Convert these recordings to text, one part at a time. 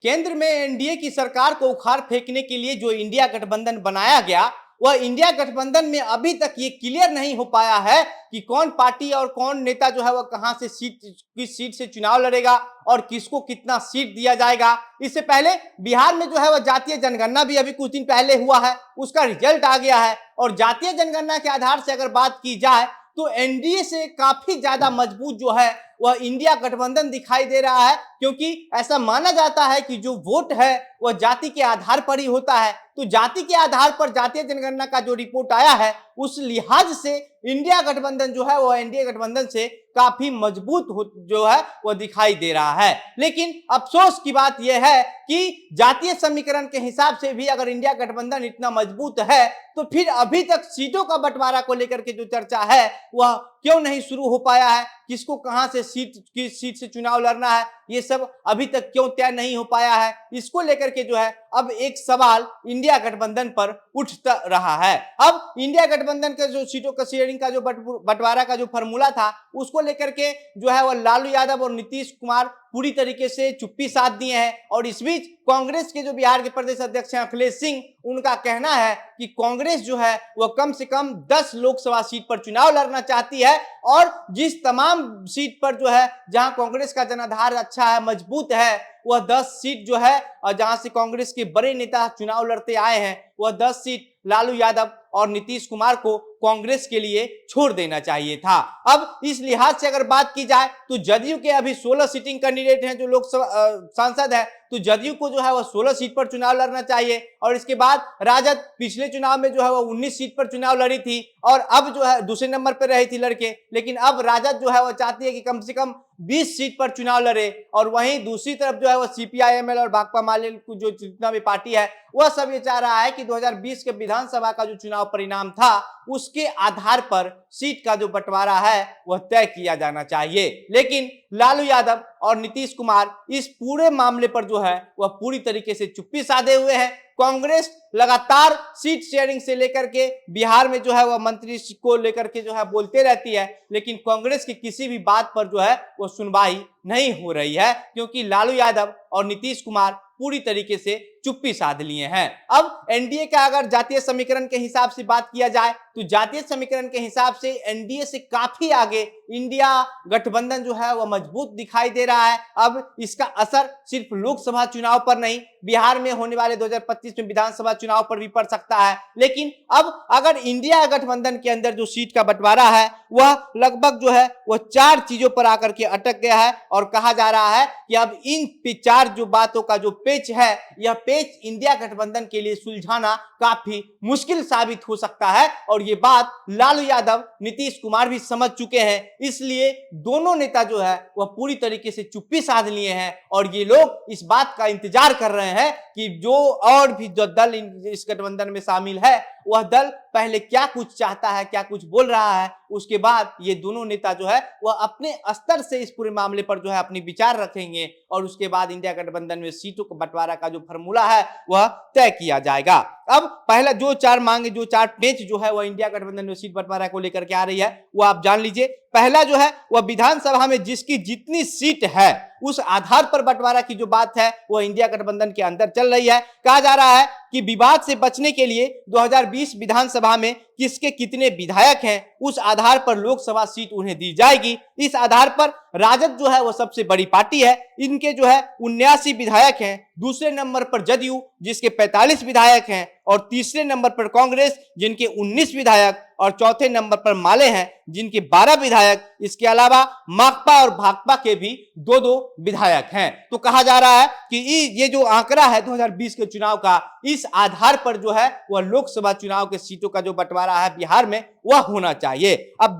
केंद्र में एनडीए की सरकार को उखाड़ फेंकने के लिए जो इंडिया गठबंधन बनाया गया, वह इंडिया गठबंधन में अभी तक ये क्लियर नहीं हो पाया है कि कौन पार्टी और कौन नेता जो है वह कहां से किस सीट से चुनाव लड़ेगा और किसको कितना सीट दिया जाएगा। इससे पहले बिहार में जो है वह जातीय जनगणना भी अभी कुछ दिन पहले हुआ है, उसका रिजल्ट आ गया है और जातीय जनगणना के आधार से अगर बात की जाए तो एनडीए से काफी ज्यादा मजबूत जो है वह इंडिया गठबंधन दिखाई दे रहा है, क्योंकि ऐसा माना जाता है कि जो वोट है वह जाति के आधार पर ही होता है। तो जाति के आधार पर जातीय जनगणना का जो रिपोर्ट आया है उस लिहाज से इंडिया गठबंधन जो है वह एनडीए गठबंधन से काफी मजबूत जो है वह दिखाई दे रहा है। लेकिन अफसोस की बात यह है कि जातीय समीकरण के हिसाब से भी अगर इंडिया गठबंधन इतना मजबूत है तो फिर अभी तक सीटों का बंटवारा को लेकर के जो चर्चा है वह क्यों नहीं शुरू हो पाया है, किसको कहां से किस सीट से चुनाव लड़ना है, ये सब अभी तक क्यों तय नहीं हो पाया है। इसको लेकर के जो है अब एक सवाल इंडिया गठबंधन पर उठ रहा है। अब इंडिया गठबंधन के जो सीटों का शेयरिंग का जो बंटवारा का जो फॉर्मूला था उसको लेकर के जो है वह लालू यादव और नीतीश कुमार पूरी तरीके से चुप्पी साध दिए हैं और इस बीच कांग्रेस के जो बिहार के प्रदेश अध्यक्ष हैं अखिलेश सिंह, उनका कहना है कि कांग्रेस जो है वह कम से कम 10 लोकसभा सीट पर चुनाव लड़ना चाहती है और जिस तमाम सीट पर जो है जहां कांग्रेस का जनाधार अच्छा है, मजबूत है, वह 10 सीट जो है और जहां से कांग्रेस के बड़े नेता चुनाव लड़ते आए हैं वह 10 सीट लालू यादव और नीतीश कुमार को कांग्रेस के लिए छोड़ देना चाहिए था। अब इस लिहाज से अगर बात की जाए तो जदयू के अभी 16 सीटिंग कैंडिडेट हैं जो लोकसभा सांसद है, तो जदयू को जो है वह 16 सीट पर चुनाव लड़ना चाहिए और इसके बाद राजद पिछले चुनाव में जो है वह 19 सीट पर चुनाव लड़ी थी और अब जो है दूसरे नंबर पर रही थी लड़के, लेकिन अब राजद जो है वह चाहती है कि कम से कम 20 सीट पर चुनाव लड़े और वहीं दूसरी तरफ जो है वह सीपीआईएमएल और भाकपा माले जो जितना भी पार्टी है वह सब ये चाह रहा है कि 2020 के विधानसभा का जो चुनाव परिणाम था उसके आधार पर सीट का जो बंटवारा है वह तय किया जाना चाहिए। लेकिन लालू यादव और नीतीश कुमार इस पूरे मामले पर जो है वह पूरी तरीके से चुप्पी साधे हुए हैं। कांग्रेस लगातार सीट शेयरिंग से लेकर के बिहार में जो है वह मंत्री को लेकर के जो है बोलते रहती है, लेकिन कांग्रेस की किसी भी बात पर जो है वह सुनवाई नहीं हो रही है क्योंकि लालू यादव और नीतीश कुमार पूरी तरीके से चुप्पी साध लिए हैं। अब एनडीए का अगर जातीय समीकरण के हिसाब से बात किया जाए तो जातीय समीकरण के हिसाब से एनडीए से काफी आगे इंडिया गठबंधन जो है वह मजबूत दिखाई दे रहा है। अब इसका असर सिर्फ लोकसभा चुनाव पर नहीं, बिहार में होने वाले 2025 में विधानसभा चुनाव पर भी पड़ सकता है। लेकिन अब अगर इंडिया गठबंधन के अंदर जो सीट का बंटवारा है वह लगभग जो है वह 4 चीजों पर आकर के अटक गया है और कहा जा रहा है कि अब इन 4 जो बातों का जो पेच है यह पेच इंडिया गठबंधन के लिए सुलझाना काफी मुश्किल साबित हो सकता है और ये बात लालू यादव नीतीश कुमार भी समझ चुके हैं। इसलिए दोनों नेता जो है वह पूरी तरीके से चुप्पी साध लिए हैं और ये लोग इस बात का इंतजार कर रहे हैं कि जो और भी जो दल इस गठबंधन में शामिल है वह दल पहले क्या कुछ चाहता है, क्या कुछ बोल रहा है, उसके बाद ये दोनों नेता जो है वह अपने स्तर से इस पूरे मामले पर जो है अपनी विचार रखेंगे और उसके बाद इंडिया गठबंधन में सीटों को बंटवारा का जो फॉर्मूला है वह तय किया जाएगा। अब पहला जो 4 मांगे, जो 4 पेच जो है वह इंडिया गठबंधन में सीट बंटवारा को लेकर के आ रही है वो आप जान लीजिए। पहला जो है वह विधानसभा में जिसकी जितनी सीट है उस आधार पर बंटवारा की जो बात है वह इंडिया गठबंधन के अंदर चल रही है। कहा जा रहा है कि विवाद से बचने के लिए 2020 विधानसभा में किसके कितने विधायक हैं उस आधार पर लोकसभा सीट उन्हें दी जाएगी। इस आधार पर राजद जो है वह सबसे बड़ी पार्टी है, इनके जो है 79 विधायक हैं। दूसरे नंबर पर जदयू जिसके 45 विधायक हैं और तीसरे नंबर पर कांग्रेस जिनके 19 विधायक और चौथे नंबर पर माले हैं जिनके 12 विधायक। इसके अलावा माकपा और भाकपा के भी 2-2 विधायक हैं। तो कहा जा रहा है कि ये जो आंकड़ा है 2020 के चुनाव का, इस आधार पर जो है वह लोकसभा चुनाव के सीटों का जो बंटवारा है बिहार में वह होना चाहिए। अब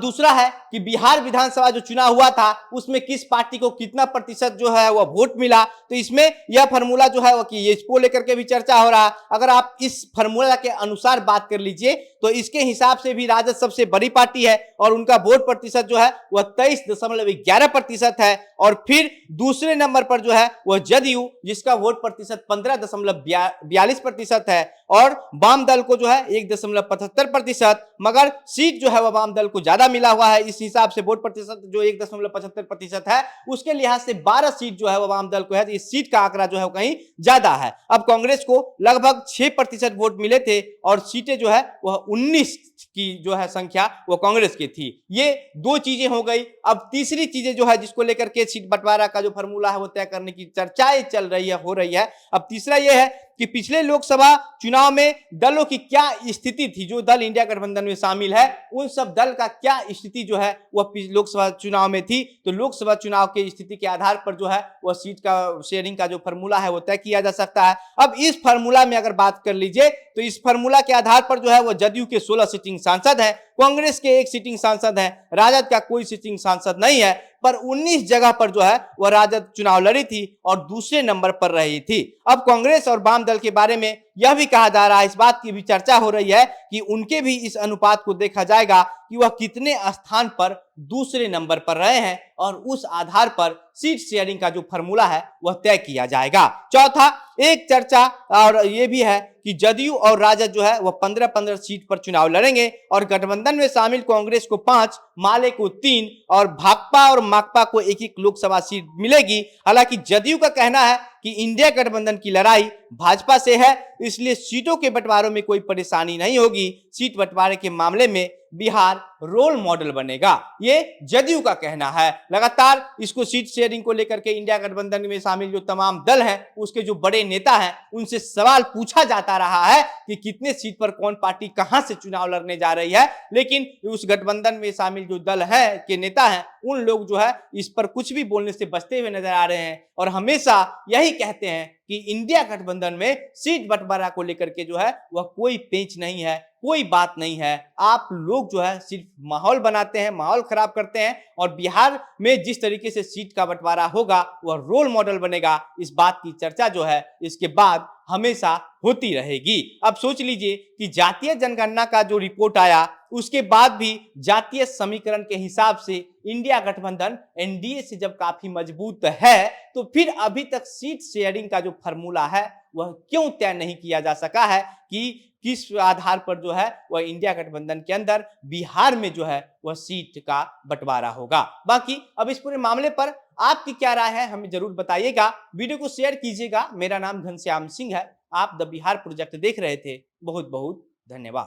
दूसरा है कि बिहार विधानसभा जो चुनाव हुआ था उसमें किस पार्टी को कितना प्रतिशत जो है वह वोट मिला। तो इसमें यह फॉर्मूला जो है वह कि इसको लेकर के भी चर्चा हो रहा है। अगर आप इस फॉर्मूला के अनुसार बात कर लीजिए तो इसके हिसाब से भी राजद सबसे बड़ी पार्टी है और उनका वोट प्रतिशत जो है वह 23.11% है और फिर दूसरे नंबर पर जो है वह जदयू जिसका वोट प्रतिशत 15.42% है और वाम दल को जो है 1.75%, मगर सीट जो है वह वाम दल को ज्यादा मिला हुआ है, इस हिसाब से वोट प्रतिशत जो 1.75% है उसके लिहाज से 12 सीट जो है वो वाम दल को है, तो इस सीट का आंकड़ा जो है कहीं ज्यादा है। अब कांग्रेस को लगभग 6% वोट मिले थे और सीटें जो है वह 19 की जो है संख्या वो कांग्रेस की थी। ये दो चीजें हो गई। अब तीसरी चीजें जो है जिसको लेकर के सीट बंटवारा का जो फॉर्मूला है वो तय करने की चर्चाएं चल रही है, हो रही है। अब तीसरा ये है कि पिछले लोकसभा चुनाव में दलों की क्या स्थिति थी, जो दल इंडिया गठबंधन में शामिल है उन सब दल का क्या स्थिति जो है वह लोकसभा चुनाव में थी। तो लोकसभा चुनाव की स्थिति के आधार पर जो है वह सीट का शेयरिंग का जो फॉर्मूला है वो तय किया जा सकता है। अब इस फॉर्मूला में अगर बात कर लीजिए तो इस फॉर्मूला के आधार पर जो है वह जदयू के 16 सिटिंग सांसद है, कांग्रेस के 1 सिटिंग सांसद है, राजद का कोई सिटिंग सांसद नहीं है, पर 19 जगह पर जो है वह राजद चुनाव लड़ी थी और दूसरे नंबर पर रही थी। अब कांग्रेस और वाम दल के बारे में यह भी कहा जा रहा है, इस बात की भी चर्चा हो रही है कि उनके भी इस अनुपात को देखा जाएगा कि वह कितने स्थान पर दूसरे नंबर पर रहे हैं और उस आधार पर सीट शेयरिंग का जो फॉर्मूला है वह तय किया जाएगा। चौथा एक चर्चा और ये भी है कि जदयू और राजद जो है वह 15-15 सीट पर चुनाव लड़ेंगे और गठबंधन में शामिल कांग्रेस को 5, माले को 3 और भाकपा और माकपा को 1-1 लोकसभा सीट मिलेगी। हालांकि जदयू का कहना है कि इंडिया गठबंधन की लड़ाई भाजपा से है, इसलिए सीटों के बंटवारों में कोई परेशानी नहीं होगी। सीट बंटवारे के मामले में बिहार रोल मॉडल बनेगा, ये जदयू का कहना है। लगातार इसको सीट शेयरिंग को लेकर के इंडिया गठबंधन में शामिल जो तमाम दल हैं उसके जो बड़े नेता हैं उनसे सवाल पूछा जाता रहा है कि कितने सीट पर कौन पार्टी कहां से चुनाव लड़ने जा रही है, लेकिन उस गठबंधन में शामिल जो दल है के नेता हैं उन लोग जो है इस पर कुछ भी बोलने से बचते हुए नजर आ रहे हैं और हमेशा यही कहते हैं कि इंडिया गठबंधन में सीट बंटवारा को लेकर के जो है वह कोई पेंच नहीं है, कोई बात नहीं है। आप लोग जो है सिर्फ माहौल बनाते हैं, माहौल खराब करते हैं और बिहार में जिस तरीके से सीट का बंटवारा होगा वह रोल मॉडल बनेगा, इस बात की चर्चा जो है इसके बाद हमेशा होती रहेगी। अब सोच लीजिए कि जातीय जनगणना का जो रिपोर्ट आया उसके बाद भी जातीय समीकरण के हिसाब से इंडिया गठबंधन एनडीए से जब काफी मजबूत है तो फिर अभी तक सीट शेयरिंग का जो फॉर्मूला है वह क्यों तय नहीं किया जा सका है कि किस आधार पर जो है वह इंडिया गठबंधन के अंदर बिहार में जो है वह सीट का बंटवारा होगा। बाकी अब इस पूरे मामले पर आपकी क्या राय है हमें जरूर बताइएगा, वीडियो को शेयर कीजिएगा। मेरा नाम घनश्याम सिंह है, आप द बिहार प्रोजेक्ट देख रहे थे। बहुत बहुत धन्यवाद।